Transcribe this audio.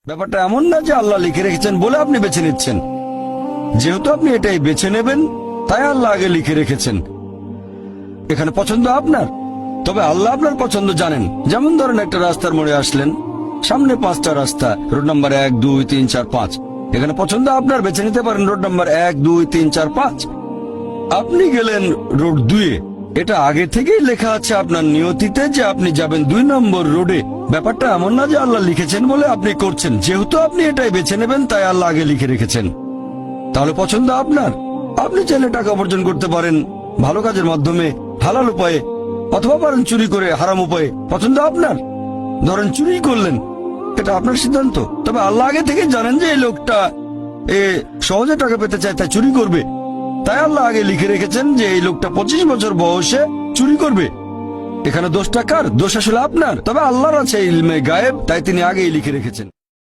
ব্যাপারটা এমন না যে আল্লাহ লিখে রেখেছেন বলে আপনি বেছে নিচ্ছেন। যেহেতু আপনি এটাই বেছে নেবেন, তাই আল্লাহ আগে লিখে রেখেছেন। এখানে পছন্দ আপনার, তবে আল্লাহ আপনার পছন্দ জানেন। যেমন ধরেন, একটা রাস্তার মোড়ে আসলেন, সামনে 5টা রাস্তা, রোড নাম্বার 1, 2, 3, 4, 5। এখানে পছন্দ আপনার, বেছে নিতে পারেন রোড নাম্বার 1, 2, 3, 4, 5। আপনি গেলেন রোড 2-এ। এটা আগে থেকেই লেখা আছে আপনার নিয়তিতে যে আপনি যাবেন 2 নম্বর রোডে। ব্যাপারটা এমন না যে আল্লাহ লিখেছেন বলে আপনি করছেন। যেহেতু আপনি এটাই বেছে নেবেন, তাই আল্লাহ আগে লিখে রেখেছেন। তাহলে পছন্দ আপনার। আপনি চাইলে টাকা উপার্জন করতে পারেন ভালো কাজের মাধ্যমে, হালাল উপায়ে, অথবা পারেন চুরি করে হারাম উপায়ে। পছন্দ আপনার। ধরেন চুরি করলেন, এটা আপনার সিদ্ধান্ত। তবে আল্লাহ আগে থেকে জানেন যে এই লোকটা সহজে টাকা পেতে চায়, তাই চুরি করবে। তাই আল্লাহ আগে লিখে রেখেছেন যে এই লোকটা 25 বছর বয়সে চুরি করবে। এখানে দোষটা কার? দোষ আসলে আপনার। তবে আল্লাহর আছে ইলমে গায়েব, তাই তিনি আগেই লিখে রেখেছেন।